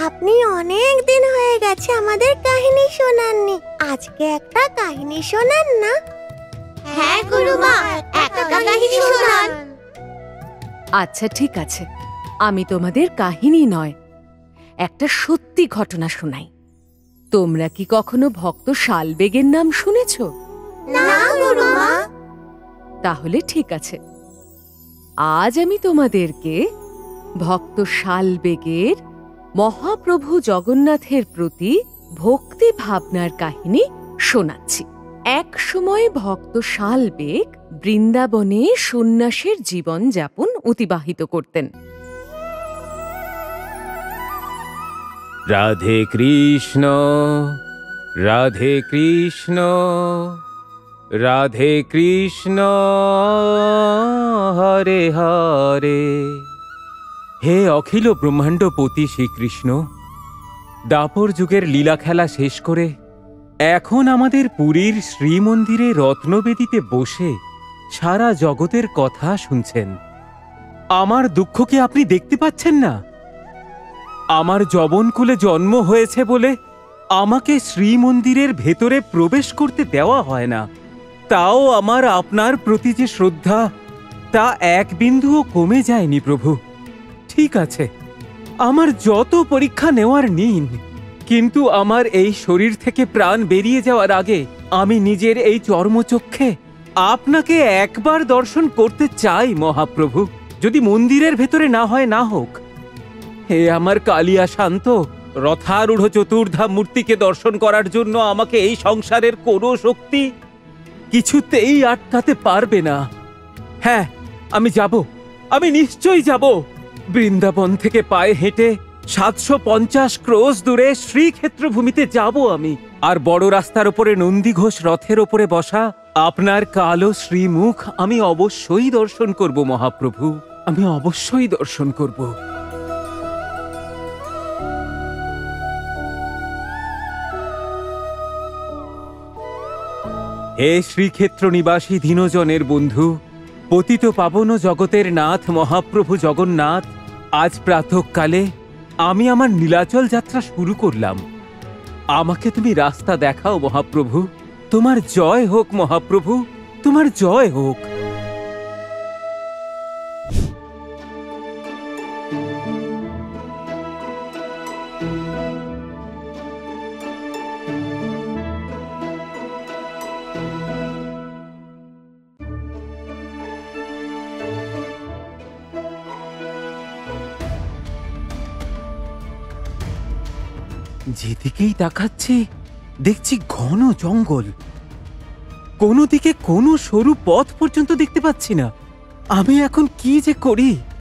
আপনি অনেক দিন হয়ে গেছে আমাদের কাহিনী শোনাননি। আজকে একটা কাহিনী শোনান না। হ্যাঁ গুরুমা, একটা কাহিনী শোনান। আচ্ছা ঠিক আছে, আমি তোমাদের কাহিনী নয়, একটা সত্যি ঘটনা শোনাই। তোমরা কি কখনো ভক্ত শালবেগের নাম শুনেছ? না গুরুমা। তাহলে ঠিক আছে, আজ আমি তোমাদেরকে ভক্ত শালবেগের মহাপ্রভু জগন্নাথের প্রতি ভক্তি ভাবনার কাহিনী শোনাচ্ছি। এক সময় ভক্ত শালবেগ বৃন্দাবনে সন্ন্যাসের জীবন যাপন অতিবাহিত করতেন। রাধে কৃষ্ণ, রাধে কৃষ্ণ, রাধে কৃষ্ণ, হরে হরে। হে অখিল ব্রহ্মাণ্ডপতি শ্রীকৃষ্ণ, দাপর যুগের লীলা খেলা শেষ করে এখন আমাদের পুরীর শ্রীমন্দিরে রত্নবেদিতে বসে সারা জগতের কথা শুনছেন। আমার দুঃখ কি আপনি দেখতে পাচ্ছেন না? আমার যবনকুলে জন্ম হয়েছে বলে আমাকে শ্রীমন্দিরের ভেতরে প্রবেশ করতে দেওয়া হয় না। তাও আমার আপনার প্রতি যে শ্রদ্ধা, তা এক বিন্দুও কমে যায়নি প্রভু। ঠিক আছে, আমার যত পরীক্ষা নেওয়ার নিন, কিন্তু আমার এই শরীর থেকে প্রাণ বেরিয়ে যাওয়ার আগে আমি নিজের এই চর্মচক্ষে আপনাকে একবার দর্শন করতে চাই মহাপ্রভু। যদি মন্দিরের ভেতরে না হয় না হোক। হে আমার কালিয়া শান্ত, রথারূঢ় চতুর্ধা মূর্তিকে দর্শন করার জন্য আমাকে এই সংসারের কোনো শক্তি কিছুতেই আটকাতে পারবে না। হ্যাঁ, আমি যাব, আমি নিশ্চয়ই যাব। বৃন্দাবন থেকে পায়ে হেঁটে 750 ক্রোশ দূরে শ্রীক্ষেত্র ভূমিতে যাব আমি। আর বড় রাস্তার উপরে নন্দীঘোষ রথের ওপরে বসা আপনার কালো শ্রীমুখ আমি অবশ্যই দর্শন করব মহাপ্রভু, আমি অবশ্যই দর্শন করব। হে শ্রীক্ষেত্র নিবাসী দীনজনের বন্ধু, পতিত পাবন জগতের নাথ মহাপ্রভু জগন্নাথ, আজ প্রাতঃকালে আমি আমার নীলাচল যাত্রা শুরু করলাম। আমাকে তুমি রাস্তা দেখাও মহাপ্রভু। তোমার জয় হোক মহাপ্রভু, তোমার জয় হোক। যেদিকেই তাকাচ্ছি দেখছি ঘন জঙ্গল, কোনো দিকে কোনো সরু পথ পর্যন্ত দেখতে পাচ্ছি না। আমি এখন কি যে করি?